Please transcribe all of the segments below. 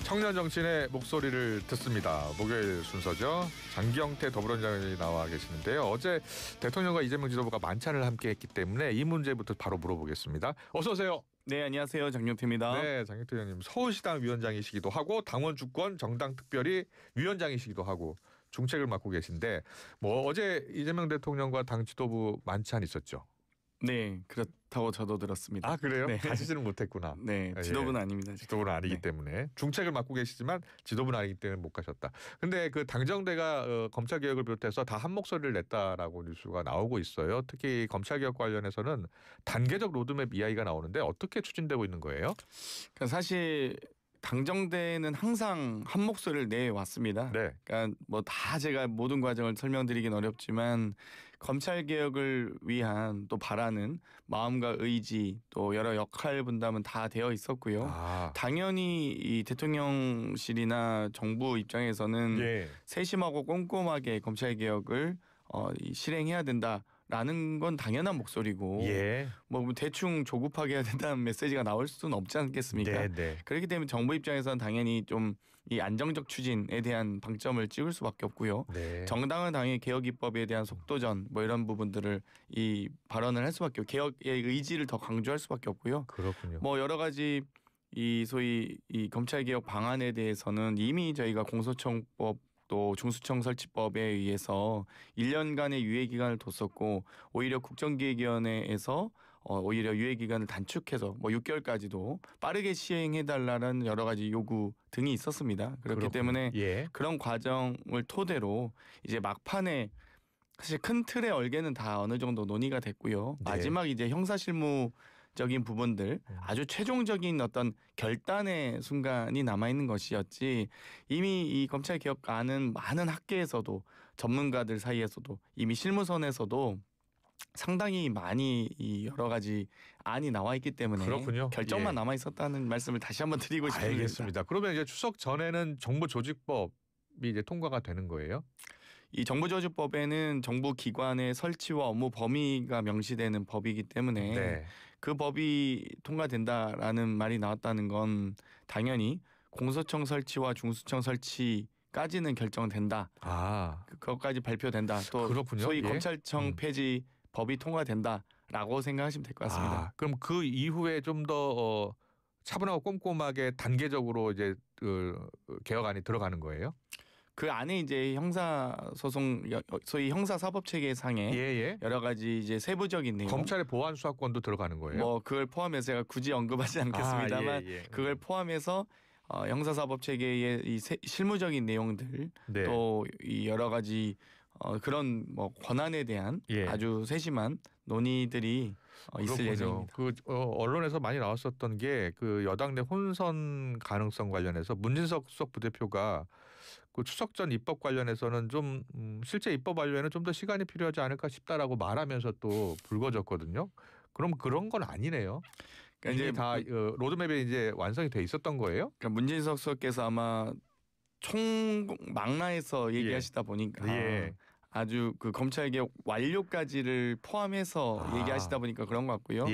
청년 정치인의 목소리를 듣습니다. 목요일 순서죠. 장경태 더불어민주당이 나와 계시는데요. 어제 대통령과 이재명 지도부가 만찬을 함께했기 때문에 이 문제부터 바로 물어보겠습니다. 어서 오세요. 네, 안녕하세요. 장경태입니다. 네, 장경태 의원님 서울시당 위원장이시기도 하고 당원 주권 정당 특별히 위원장이시기도 하고 중책을 맡고 계신데 어제 이재명 대통령과 당 지도부 만찬 있었죠? 네, 그렇다고 저도 들었습니다. 아, 그래요? 네. 가시지는 못했구나. 네, 지도부는 아닙니다. 지도부는 아니기 네. 때문에 중책을 맡고 계시지만 지도부는 아니기 때문에 못 가셨다. 근데 그 당정대가 검찰 개혁을 비롯해서 다 한 목소리를 냈다라고 뉴스가 나오고 있어요. 특히 검찰 개혁 관련해서는 단계적 로드맵 이야기가 나오는데 어떻게 추진되고 있는 거예요? 그러니까 사실 당정대는 항상 한 목소리를 내왔습니다. 네. 그러니까 다 제가 모든 과정을 설명드리긴 어렵지만 검찰 개혁을 위한 또 바라는 마음과 의지 또 여러 역할 분담은 다 되어 있었고요. 당연히 이 대통령실이나 정부 입장에서는 세심하고 꼼꼼하게 검찰 개혁을 실행해야 된다라는 건 당연한 목소리고 대충 조급하게 해야 된다는 메시지가 나올 수는 없지 않겠습니까? 네. 그렇기 때문에 정부 입장에서는 당연히 좀 이 안정적 추진에 대한 방점을 찍을 수밖에 없고요. 네. 정당은 당연히 개혁 입법에 대한 속도전 이런 부분들을 이 발언을 할 수밖에 없고 개혁의 의지를 더 강조할 수밖에 없고요. 그렇군요. 여러 가지 이 소위 이 검찰 개혁 방안에 대해서는 이미 저희가 공소청법 또 중수청 설치법에 의해서 1년간의 유예 기간을 뒀었고 오히려 국정기획위원회에서 오히려 유예 기간을 단축해서 6개월까지도 빠르게 시행해달라는 여러 가지 요구 등이 있었습니다. 그렇기 때문에 그런 과정을 토대로 이제 막판에 사실 큰 틀의 얼개는 다 어느 정도 논의가 됐고요. 마지막 이제 형사실무 적인 부분들 아주 최종적인 어떤 결단의 순간이 남아있는 것이었지 이미 이 검찰 개혁안은 많은 학계에서도 전문가들 사이에서도 이미 실무선에서도 상당히 많이 이 여러 가지 안이 나와 있기 때문에 그렇군요. 결정만 남아 있었다는 말씀을 다시 한번 드리고 싶습니다. 알겠습니다. 그러면 이제 추석 전에는 정부조직법이 이제 통과가 되는 거예요? 이 정부조직법에는 정부 기관의 설치와 업무 범위가 명시되는 법이기 때문에 그 법이 통과된다라는 말이 나왔다는 건 당연히 공소청 설치와 중수청 설치까지는 결정된다. 그것까지 발표된다. 또 그렇군요. 소위 검찰청 폐지 법이 통과된다라고 생각하시면 될 것 같습니다. 그럼 그 이후에 좀 더 차분하고 꼼꼼하게 단계적으로 이제 개혁안이 들어가는 거예요? 그 안에 이제 형사소송 소위 형사사법체계상의 여러 가지 이제 세부적인 내용, 검찰의 보안 수사권도 들어가는 거예요? 그걸 포함해서 제가 굳이 언급하지 않겠습니다만 그걸 포함해서 형사사법체계의 이 실무적인 내용들 또 이 여러 가지 그런 권한에 대한 아주 세심한 논의들이 있을 예정입니다. 언론에서 많이 나왔었던 게 그 여당 내 혼선 가능성 관련해서 문진석 수석 부대표가 그 추석 전 입법 관련해서는 좀 실제 입법 완료에는 좀 더 시간이 필요하지 않을까 싶다라고 말하면서 또 불거졌거든요. 그럼 그런 건 아니네요. 그러니까 이제 다 로드맵에 이제 완성이 돼 있었던 거예요? 그러니까 문진석 수석께서 아마 총망라해서 얘기하시다 보니까 아주 그 검찰개혁 완료까지를 포함해서 얘기하시다 보니까 그런 것 같고요.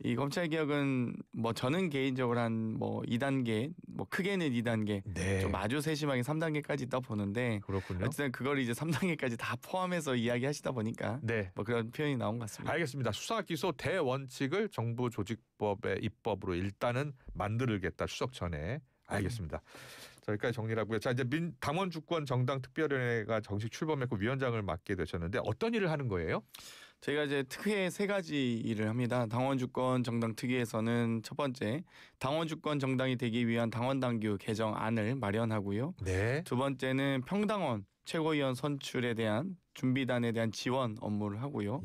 이 검찰개혁은 저는 개인적으로 한 2단계 크게는 2단계 좀 아주 세심하게 3단계까지 있다 보는데 그렇군요. 어쨌든 그걸 이제 3단계까지 다 포함해서 이야기하시다 보니까 그런 표현이 나온 것 같습니다. 알겠습니다. 수사 기소 대원칙을 정부 조직법의 입법으로 일단은 만들겠다 추석 전에. 알겠습니다. 자, 여기까지 정리하고요. 자, 이제 당원 주권 정당 특별위원회가 정식 출범했고 위원장을 맡게 되셨는데 어떤 일을 하는 거예요? 저희가 이제 특회 3가지 일을 합니다. 당원 주권 정당 특위에서는 첫 번째 당원 주권 정당이 되기 위한 당원 당규 개정안을 마련하고요. 두 번째는 평당원 최고위원 선출에 대한 준비단에 대한 지원 업무를 하고요.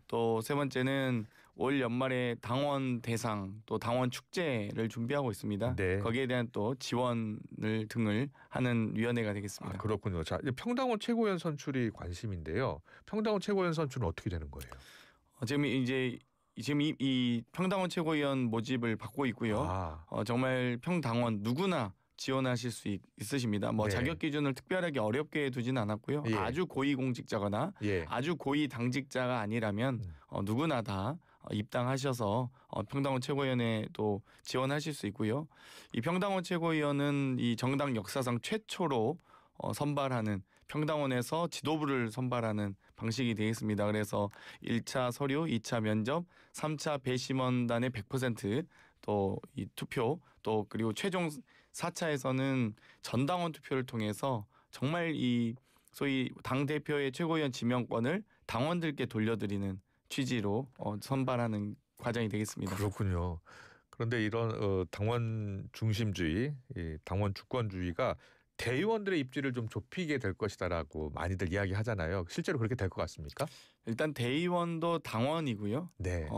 또 세 번째는 올 연말에 당원 대상 또 당원 축제를 준비하고 있습니다. 거기에 대한 또 지원을 등을 하는 위원회가 되겠습니다. 그렇군요. 자, 평당원 최고위원 선출이 관심인데요. 평당원 최고위원 선출은 어떻게 되는 거예요? 지금 이 평당원 최고위원 모집을 받고 있고요. 정말 평당원 누구나 지원하실 수 있으십니다. 자격 기준을 특별하게 어렵게 두지는 않았고요. 아주 고위 공직자거나 아주 고위 당직자가 아니라면 누구나 다 입당하셔서 평당원 최고위원회도 지원하실 수 있고요. 이 평당원 최고위원은 이 정당 역사상 최초로 선발하는 평당원에서 지도부를 선발하는 방식이 되겠습니다. 그래서 1차 서류, 2차 면접, 3차 배심원단의 100%또 이 투표 또 그리고 최종 4차에서는 전당원 투표를 통해서 정말 이 소위 당 대표의 최고위원 지명권을 당원들께 돌려드리는 취지로 선발하는 과정이 되겠습니다. 그렇군요. 그런데 이런 당원 중심주의, 이 당원 주권주의가 대의원들의 입지를 좀 좁히게 될 것이다라고 많이들 이야기하잖아요. 실제로 그렇게 될 것 같습니까? 일단 대의원도 당원이고요. 네.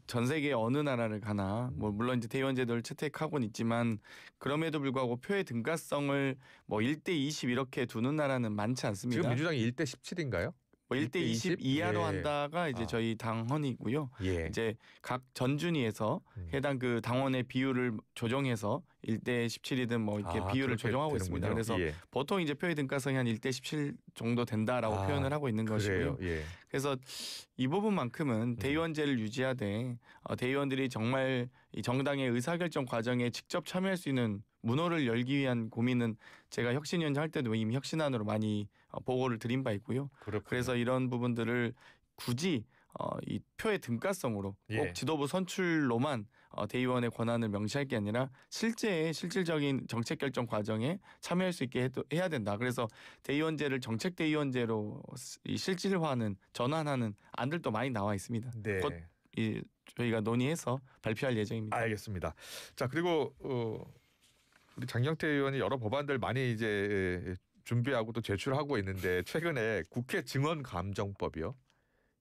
전 세계 어느 나라를 가나 뭐 물론 이제 대의원 제도를 채택하고는 있지만 그럼에도 불구하고 표의 등가성을 뭐 1대 20 이렇게 두는 나라는 많지 않습니다. 지금 민주당이 1대 17인가요? 뭐 1대 20 이하로 예. 한다가 이제 저희 당헌이고요. 예. 이제 각 전준위에서 해당 그 당원의 비율을 조정해서 1대 17이든 뭐 이렇게 비율을 그렇게 조정하고 있습니다. 되는군요. 그래서 예. 보통 이제 표의 등가성이 한 1대 17 정도 된다라고 표현을 하고 있는 것이고요. 그래요. 예. 그래서 이 부분만큼은 대의원제를 유지하되 대의원들이 정말 이 정당의 의사결정 과정에 직접 참여할 수 있는 문호를 열기 위한 고민은 제가 혁신위원장 할 때도 이미 혁신안으로 많이 보고를 드린 바 있고요. 그렇군요. 그래서 이런 부분들을 굳이 이 표의 등가성으로 예. 꼭 지도부 선출로만 대의원의 권한을 명시할 게 아니라 실질적인 정책 결정 과정에 참여할 수 있게 해야 된다. 그래서 대의원제를 정책 대의원제로 실질화하는 전환하는 안들도 많이 나와 있습니다. 네. 곧 저희가 논의해서 발표할 예정입니다. 알겠습니다. 자, 그리고 우리 장경태 의원이 여러 법안들 많이 이제 준비하고 또 제출하고 있는데 최근에 국회 증언감정법이요.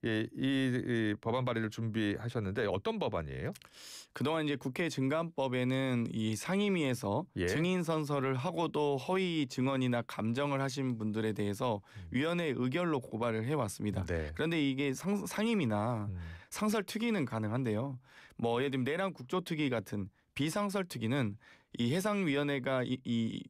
예, 이 법안 발의를 준비하셨는데 어떤 법안이에요? 그동안 이제 국회 증감법에는 이 상임위에서 예. 증인 선서를 하고도 허위 증언이나 감정을 하신 분들에 대해서 위원회 의결로 고발을 해왔습니다. 네. 그런데 이게 상임이나 상설 특위는 가능한데요. 뭐 예를 들면 내란 국조특위 같은 비상설 특위는 이 해상위원회가 이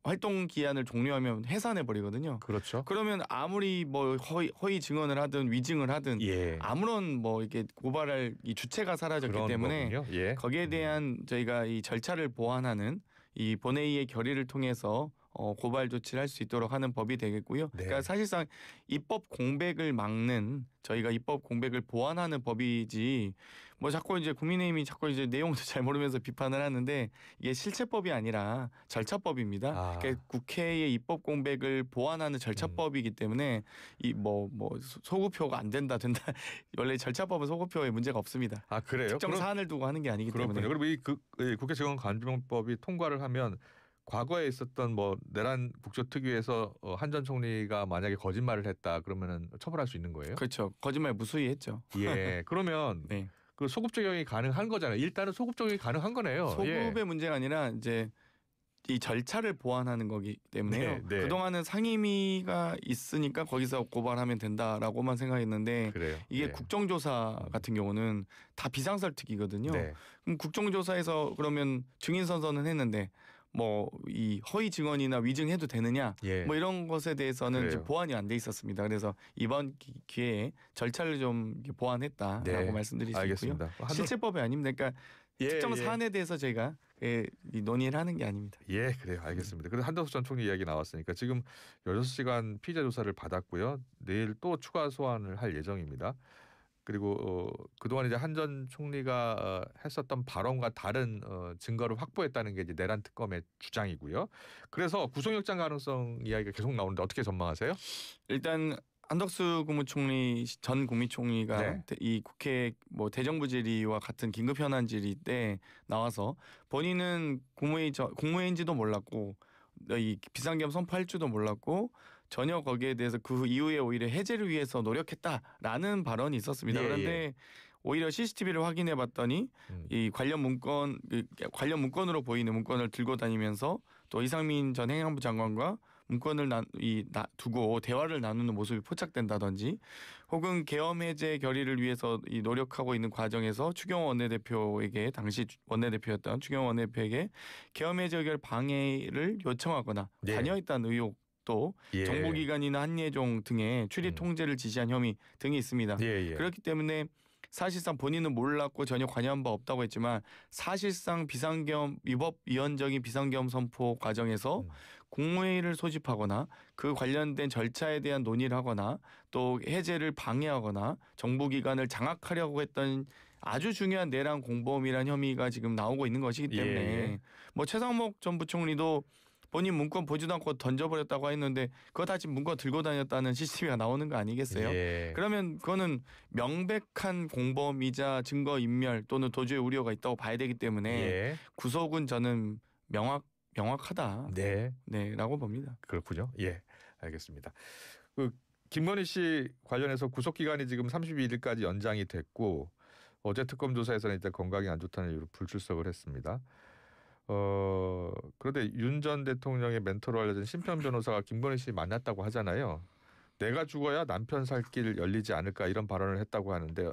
활동 기한을 종료하면 해산해 버리거든요. 그렇죠. 그러면 아무리 뭐 허위 증언을 하든 위증을 하든 예. 아무런 뭐 이렇게 고발할 이 주체가 사라졌기 그런 때문에 거군요. 예. 거기에 대한 저희가 이 절차를 보완하는 이 본회의의 결의를 통해서 고발 조치를 할 수 있도록 하는 법이 되겠고요. 네. 그러니까 사실상 입법 공백을 막는 저희가 입법 공백을 보완하는 법이지 뭐 자꾸 이제 국민의힘이 자꾸 이제 내용도 잘 모르면서 비판을 하는데 이게 실체법이 아니라 절차법입니다. 그러니까 국회의 입법 공백을 보완하는 절차법이기 때문에 이 뭐 소구표가 안 된다 원래 절차법은 소구표에 문제가 없습니다. 아, 그래요? 특정 사안을 두고 하는 게 아니기 그렇군요. 때문에. 그리고 이 국회 증언감정법이 통과를 하면 과거에 있었던 뭐 내란 국조특위에서 한 전 총리가 만약에 거짓말을 했다 그러면은 처벌할 수 있는 거예요? 그렇죠. 거짓말 무수히 했죠. 예. 그러면 네. 그 소급 적용이 가능한 거잖아요. 일단은 소급 적용이 가능한 거네요. 소급의 예. 문제가 아니라 이제 이 절차를 보완하는 거기 때문에요. 네, 네. 그동안은 상임위가 있으니까 거기서 고발하면 된다라고만 생각했는데 그래요. 이게 네. 국정조사 같은 경우는 다 비상설특이거든요. 네. 그럼 국정조사에서 그러면 증인 선서는 했는데 뭐 이 허위 증언이나 위증해도 되느냐 예. 뭐 이런 것에 대해서는 이제 그래요. 보완이 안 돼 있었습니다. 그래서 이번 기회에 절차를 좀 이렇게 보완했다라고 네. 말씀드릴 수 알겠습니다. 있고요. 실체법이 아닙니다. 그러니까 특정 사안에 대해서 저희가 이 논의를 하는 게 아닙니다. 예, 그래요. 알겠습니다. 그래서 한덕수 전 총리 이야기 나왔으니까 지금 6시간 피의자 조사를 받았고요. 내일 또 추가 소환을 할 예정입니다. 그리고 그동안 이제 한 전 총리가 했었던 발언과 다른 증거를 확보했다는 게 이제 내란 특검의 주장이고요. 그래서 구속영장 가능성 이야기가 계속 나오는데 어떻게 전망하세요? 일단 한덕수 국무총리 전 국무총리가 네. 이 국회 뭐 대정부 질의와 같은 긴급 현안 질의 때 나와서 본인은 국무회의인지도 몰랐고 이 비상계엄 선포할 줄도 몰랐고 전혀 거기에 대해서 그 이후에 오히려 해제를 위해서 노력했다라는 발언이 있었습니다. 예, 그런데 오히려 CCTV를 확인해 봤더니 이 관련 문건으로 보이는 문건을 들고 다니면서 또 이상민 전 행안부 장관과 문건을 두고 대화를 나누는 모습이 포착된다든지 혹은 계엄 해제 결의를 위해서 노력하고 있는 과정에서 추경호 원내대표에게 당시 원내대표였던 추경호 원내대표에게 계엄 해제 의결 방해를 요청하거나 네. 관여했다는 의혹 또 예. 정보기관이나 한예종 등의 출입 통제를 지시한 혐의 등이 있습니다. 예. 그렇기 때문에 사실상 본인은 몰랐고 전혀 관여한 바 없다고 했지만 사실상 비상계엄 위헌적인 비상계엄 선포 과정에서 음. 국무회의를 소집하거나 그 관련된 절차에 대한 논의를 하거나 또 해제를 방해하거나 정부기관을 장악하려고 했던 아주 중요한 내란 공범이란 혐의가 지금 나오고 있는 것이기 예, 때문에 예. 뭐 최상목 전 부총리도 본인 문건 보지도 않고 던져버렸다고 했는데 그거 다 지금 문건 들고 다녔다는 CCTV가 나오는 거 아니겠어요? 예. 그러면 그거는 명백한 공범이자 증거 인멸 또는 도주의 우려가 있다고 봐야 되기 때문에 예. 구속은 저는 명확하다. 네. 네라고 봅니다. 그렇군요. 예. 알겠습니다. 그 김건희 씨 관련해서 구속 기간이 지금 31일까지 연장이 됐고 어제 특검 조사에서는 일단 건강이 안 좋다는 이유로 불출석을 했습니다. 그런데 윤 전 대통령의 멘토로 알려진 심평 변호사가 김건희 씨 만났다고 하잖아요. 내가 죽어야 남편 살 길 열리지 않을까 이런 발언을 했다고 하는데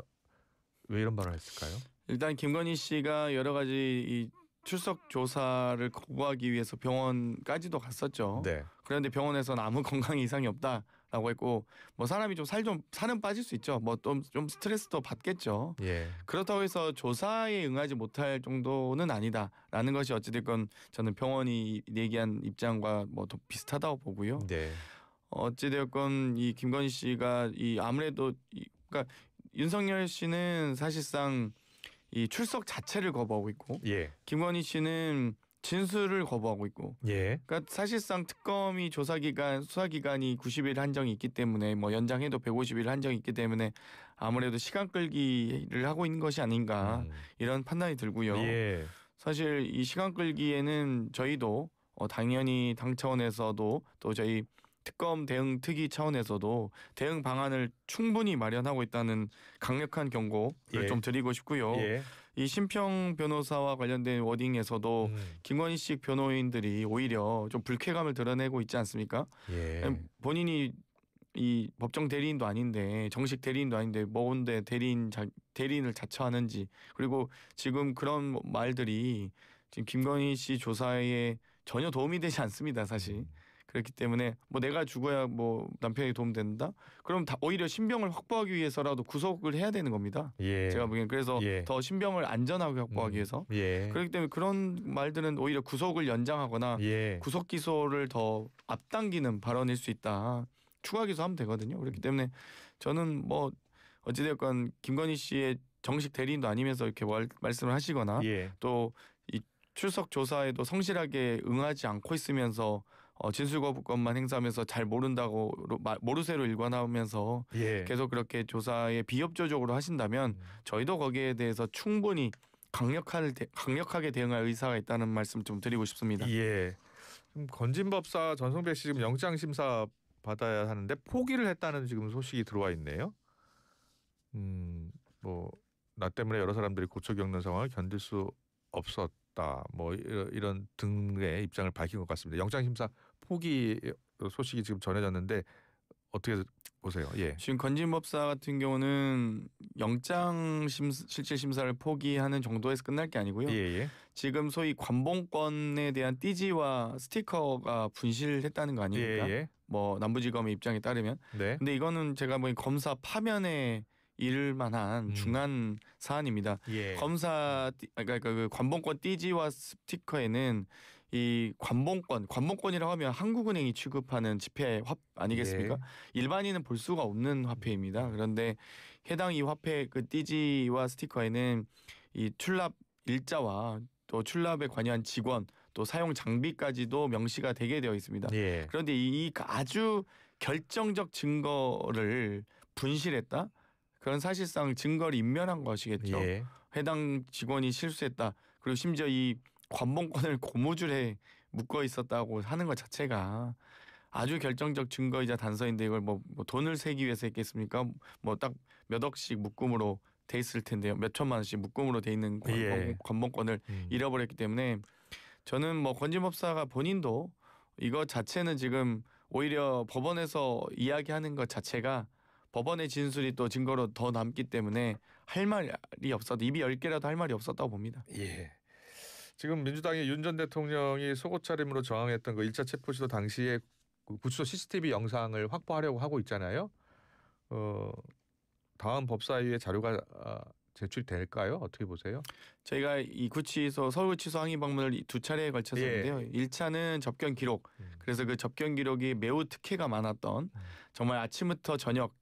왜 이런 발언을 했을까요? 일단 김건희 씨가 여러 가지 이 출석 조사를 거부하기 위해서 병원까지도 갔었죠. 네. 그런데 병원에서는 아무 건강 이상이 없다라고 했고 뭐 사람이 좀 살은 빠질 수 있죠. 뭐 좀 스트레스도 받겠죠. 예. 그렇다고 해서 조사에 응하지 못할 정도는 아니다라는 것이 어찌됐건 저는 병원이 얘기한 입장과 뭐 더 비슷하다고 보고요. 네. 어찌되었건 이 김건희 씨가 이 아무래도 그러니까 윤석열 씨는 사실상 이 출석 자체를 거부하고 있고 예. 김건희 씨는 진술을 거부하고 있고 예. 그러니까 사실상 특검이 조사기간 수사기간이 90일 한정이 있기 때문에 뭐 연장해도 150일 한정이 있기 때문에 아무래도 시간 끌기를 하고 있는 것이 아닌가 이런 판단이 들고요. 예. 사실 이 시간 끌기에는 저희도 당연히 당 차원에서도 또 저희 특검 대응 특위 차원에서도 대응 방안을 충분히 마련하고 있다는 강력한 경고를 예. 좀 드리고 싶고요. 예. 이 심평 변호사와 관련된 워딩에서도 김건희 씨 변호인들이 오히려 좀 불쾌감을 드러내고 있지 않습니까? 예. 본인이 이 법정 대리인도 아닌데 정식 대리인도 아닌데 뭔데 대리인을 자처하는지 그리고 지금 그런 말들이 지금 김건희 씨 조사에 전혀 도움이 되지 않습니다, 사실. 그렇기 때문에 뭐 내가 죽어야 뭐 남편에게 도움된다? 그럼 오히려 신병을 확보하기 위해서라도 구속을 해야 되는 겁니다. 예. 제가 보기엔 그래서 예. 더 신병을 안전하게 확보하기 위해서 예. 그렇기 때문에 그런 말들은 오히려 구속을 연장하거나 예. 구속 기소를 더 앞당기는 발언일 수 있다. 추가 기소하면 되거든요. 그렇기 때문에 저는 뭐 어찌되었건 김건희 씨의 정식 대리인도 아니면서 이렇게 말씀을 하시거나 예. 또 이 출석 조사에도 성실하게 응하지 않고 있으면서 진술 거부권만 행사하면서 잘 모른다고 모르쇠로 일관하면서 예. 계속 그렇게 조사에 비협조적으로 하신다면 저희도 거기에 대해서 충분히 강력하게 대응할 의사가 있다는 말씀 좀 드리고 싶습니다. 예. 지금 건진법사 전성배 씨 지금 영장 심사 받아야 하는데 포기를 했다는 지금 소식이 들어와 있네요. 뭐 나 때문에 여러 사람들이 고초 겪는 상황을 견딜 수 없었다. 뭐 이런 등의 입장을 밝힌 것 같습니다. 영장 심사 포기 소식이 지금 전해졌는데 어떻게 보세요? 예. 지금 건진법사 같은 경우는 영장 실질 심사를 포기하는 정도에서 끝날 게 아니고요. 예. 지금 소위 관봉권에 대한 띠지와 스티커가 분실했다는 거 아닙니까? 예. 뭐 남부지검의 입장에 따르면. 네. 근데 이거는 제가 보기엔 검사 파면에 이를 만한 중한 사안입니다. 예. 그러니까 그 관봉권 띠지와 스티커에는 이 관봉권이라고 하면 한국은행이 취급하는 지폐 아니겠습니까? 예. 일반인은 볼 수가 없는 화폐입니다. 그런데 해당 이 화폐 그 띠지와 스티커에는 이 출납 일자와 또 출납에 관여한 직원 또 사용 장비까지도 명시가 되게 되어 있습니다. 예. 그런데 이 아주 결정적 증거를 분실했다? 그건 사실상 증거를 인멸한 것이겠죠. 예. 해당 직원이 실수했다. 그리고 심지어 이 관봉권을 고무줄에 묶어 있었다고 하는 것 자체가 아주 결정적 증거이자 단서인데 이걸 뭐 돈을 세기 위해서 했겠습니까? 뭐 딱 몇 억씩 묶음으로 돼 있을 텐데요. 몇 천만 원씩 묶음으로 돼 있는 관봉권을 잃어버렸기 때문에 저는 뭐 건진법사가 본인도 이거 자체는 지금 오히려 법원에서 이야기하는 것 자체가 법원의 진술이 또 증거로 더 남기 때문에 할 말이 없어도 입이 10개라도 할 말이 없었다고 봅니다. 예. 지금 민주당의 윤 전 대통령이 속옷 차림으로 저항했던 그 1차 체포시도 당시에 구치소 CCTV 영상을 확보하려고 하고 있잖아요. 다음 법사위에 자료가 제출이 될까요? 어떻게 보세요? 저희가 이 구치소 서울구치소 항의 방문을 두 차례에 걸쳐서 했는데요. 1차는 접견 기록. 그래서 그 접견 기록이 매우 특혜가 많았던 정말 아침부터 저녁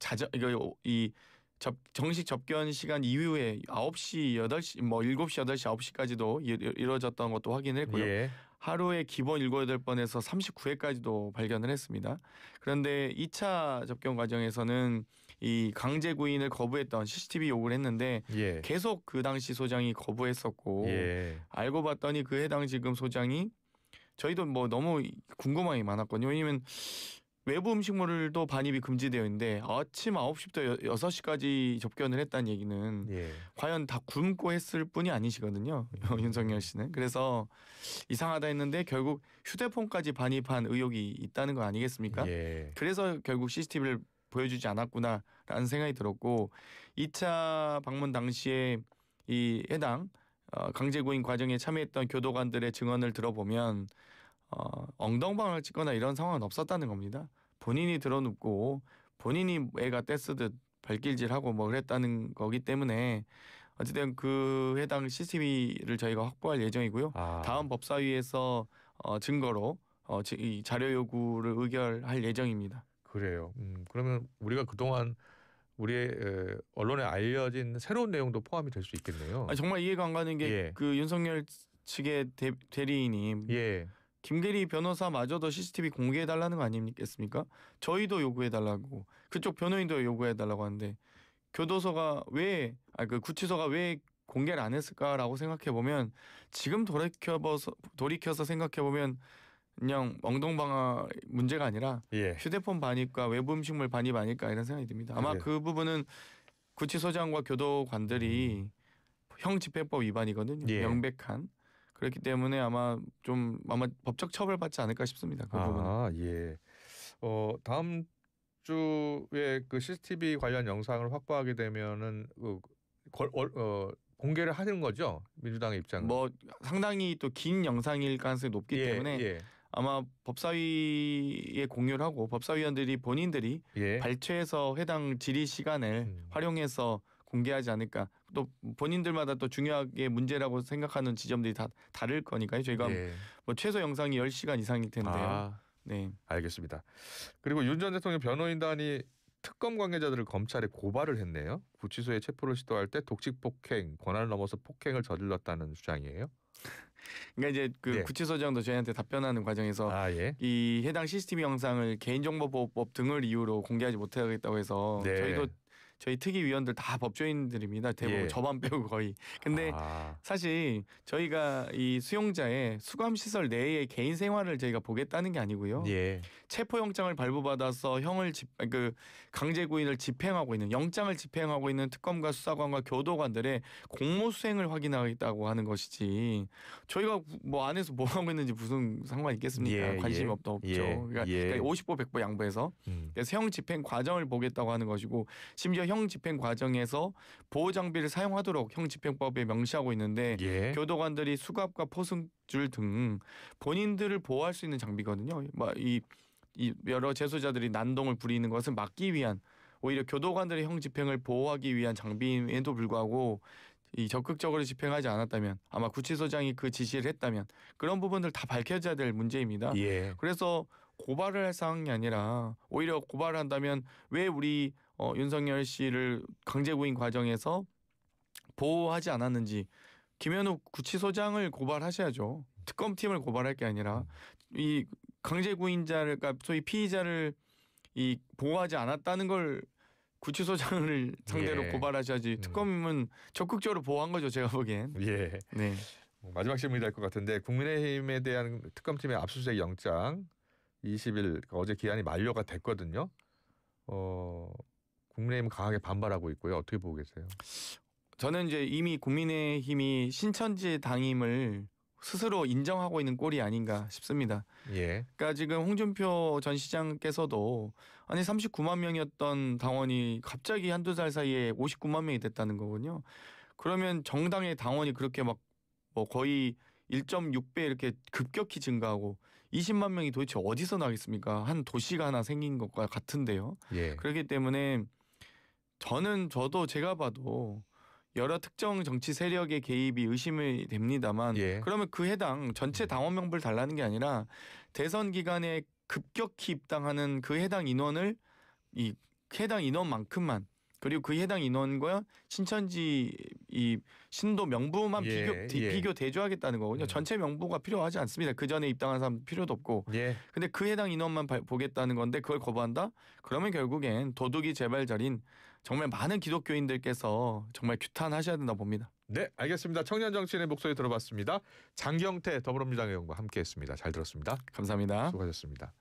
정식 접견 시간 이후에 9시, 8시, 뭐 7시, 8시, 9시까지도 이루어졌던 것도 확인했고요. 예. 하루에 기본 7, 8번에서 39회까지도 발견을 했습니다. 그런데 2차 접견 과정에서는 이 강제 구인을 거부했던 CCTV 요구를 했는데 예. 계속 그 당시 소장이 거부했었고 예. 알고 봤더니 그 해당 지금 소장이 저희도 뭐 너무 궁금한 게 많았거든요. 왜냐면 외부 음식물도 반입이 금지되어 있는데 아침 9시부터 6시까지 접견을 했다는 얘기는 예. 과연 다 굶고 했을 뿐이 아니시거든요. 윤석열 씨는. 그래서 이상하다 했는데 결국 휴대폰까지 반입한 의혹이 있다는 거 아니겠습니까? 예. 그래서 결국 CCTV를 보여주지 않았구나라는 생각이 들었고 2차 방문 당시에 이 해당 강제구인 과정에 참여했던 교도관들의 증언을 들어보면 엉덩방을 찍거나 이런 상황은 없었다는 겁니다. 본인이 드러눕고 본인이 애가 떼쓰듯 발길질하고 뭐 그랬다는 거기 때문에 어쨌든 그 해당 CCTV를 저희가 확보할 예정이고요. 다음 법사위에서 증거로 이 자료 요구를 의결할 예정입니다. 그래요. 그러면 우리가 그동안 우리의 언론에 알려진 새로운 내용도 포함이 될 수 있겠네요. 정말 이해가 안 가는 게 그 윤석열 측의 대리인이 예. 김계리 변호사마저도 CCTV 공개해달라는 거 아니겠습니까? 저희도 요구해달라고 그쪽 변호인도 요구해달라고 하는데 교도소가 그 구치소가 왜 공개를 안 했을까라고 생각해 보면 지금 돌이켜서 생각해 보면 그냥 엉덩방아 문제가 아니라 예. 휴대폰 반입과 외부 음식물 반입 아닐까 이런 생각이 듭니다. 아마 그 부분은 구치소장과 교도관들이 형집행법 위반이거든요. 예. 명백한. 그렇기 때문에 아마 법적 처벌받지 않을까 싶습니다. 그 부분은. 예. 다음 주에 그 CCTV 관련 영상을 확보하게 되면은 공개를 하는 거죠? 민주당의 입장은. 뭐 상당히 또 긴 영상일 가능성이 높기 때문에 아마 법사위에 공유를 하고 법사위원들이 본인들이 발췌해서 해당 질의 시간을 활용해서 공개하지 않을까. 또 본인들마다 또 중요하게 문제라고 생각하는 지점들이 다 다를 거니까요. 저희가 뭐 최소 영상이 10시간 이상일 텐데요. 네. 알겠습니다. 그리고 윤 전 대통령 변호인단이 특검 관계자들을 검찰에 고발을 했네요. 구치소에 체포를 시도할 때 독직 폭행, 권한을 넘어서 폭행을 저질렀다는 주장이에요. 그러니까 이제 그 구치소장도 저희한테 답변하는 과정에서 이 해당 CCTV 영상을 개인정보보호법 등을 이유로 공개하지 못하겠다고 해서 저희 특위위원들 다 법조인들입니다. 대부분 저만 빼고 거의. 근데 사실 저희가 이 수용자의 수감시설 내의 개인 생활을 저희가 보겠다는 게 아니고요. 체포영장을 발부받아서 강제구인을 집행하고 있는 영장을 집행하고 있는 특검과 수사관과 교도관들의 공모수행을 확인하겠다고 하는 것이지 저희가 뭐 안에서 뭐 하고 있는지 무슨 상관 있겠습니까? 관심이 없죠. 그러니까 50보 100보 양보해서 그래서 형 집행 과정을 보겠다고 하는 것이고 심지어 형 집행 과정에서 보호 장비를 사용하도록 형 집행법에 명시하고 있는데 교도관들이 수갑과 포승줄 등 본인들을 보호할 수 있는 장비거든요. 이 여러 재소자들이 난동을 부리는 것을 막기 위한 오히려 교도관들의 형 집행을 보호하기 위한 장비임에도 불구하고 이 적극적으로 집행하지 않았다면 아마 구치소장이 그 지시를 했다면 그런 부분들 다 밝혀져야 될 문제입니다. 그래서 고발을 할 상황이 아니라 오히려 고발을 한다면 왜 우리 윤석열 씨를 강제구인 과정에서 보호하지 않았는지 김현욱 구치소장을 고발하셔야죠. 특검팀을 고발할 게 아니라 이 강제구인자를 그러니까 소위 피의자를 이 보호하지 않았다는 걸 구치소장을 상대로 고발하셔야지 특검은 적극적으로 보호한 거죠. 제가 보기엔. 네. 마지막 질문이 될 것 같은데 국민의힘에 대한 특검팀의 압수수색 영장 20일 어제 기한이 만료가 됐거든요. 국민의힘은 강하게 반발하고 있고요. 어떻게 보고 계세요? 저는 이제 이미 국민의힘이 신천지 당임을 스스로 인정하고 있는 꼴이 아닌가 싶습니다. 그러니까 지금 홍준표 전 시장께서도 아니 39만 명이었던 당원이 갑자기 한두 달 사이에 59만 명이 됐다는 거군요. 그러면 정당의 당원이 그렇게 막 뭐 거의 1.6배 이렇게 급격히 증가하고 20만 명이 도대체 어디서 나겠습니까? 한 도시가 하나 생긴 것과 같은데요. 그렇기 때문에 저도 제가 봐도 여러 특정 정치 세력의 개입이 의심이 됩니다만 예. 그러면 그 해당 전체 당원 명부를 달라는 게 아니라 대선 기간에 급격히 입당하는 그 해당 인원을 이 해당 인원만큼만 그리고 그 해당 인원과 신천지 이 신도 명부만 비교 대조하겠다는 거거든요. 전체 명부가 필요하지 않습니다. 그 전에 입당한 사람 필요도 없고. 예. 근데 그 해당 인원만 보겠다는 건데 그걸 거부한다? 그러면 결국엔 도둑이 제발자린 정말 많은 기독교인들께서 정말 규탄하셔야 된다 봅니다. 네, 알겠습니다. 청년 정치인의 목소리 들어봤습니다. 장경태 더불어민주당 의원과 함께했습니다. 잘 들었습니다. 감사합니다. 수고하셨습니다.